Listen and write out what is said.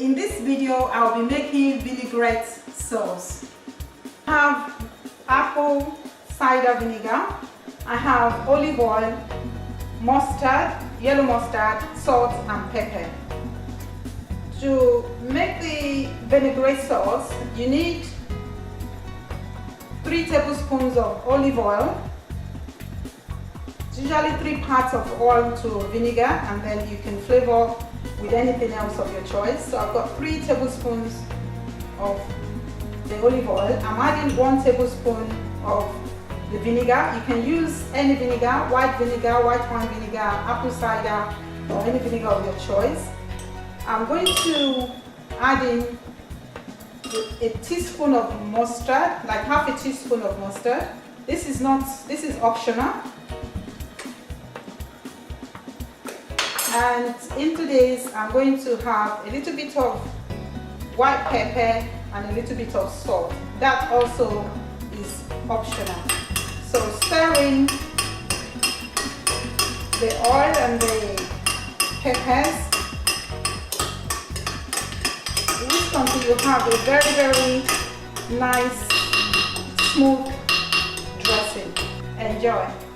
In this video, I'll be making vinaigrette sauce. I have apple cider vinegar, I have olive oil, mustard, yellow mustard, salt and pepper. To make the vinaigrette sauce, you need 3 tablespoons of olive oil. It's usually 3 parts of oil to vinegar, and then you can flavor with anything else of your choice. So I've got 3 tablespoons of the olive oil. I'm adding 1 tablespoon of the vinegar. You can use any vinegar, white wine vinegar, apple cider, or any vinegar of your choice. I'm going to add in a teaspoon of mustard, like half a teaspoon of mustard. This is optional. And into this, I'm going to have a little bit of white pepper and a little bit of salt. That also is optional. So stirring the oil and the peppers, whisk until you have a very, very nice, smooth dressing. Enjoy.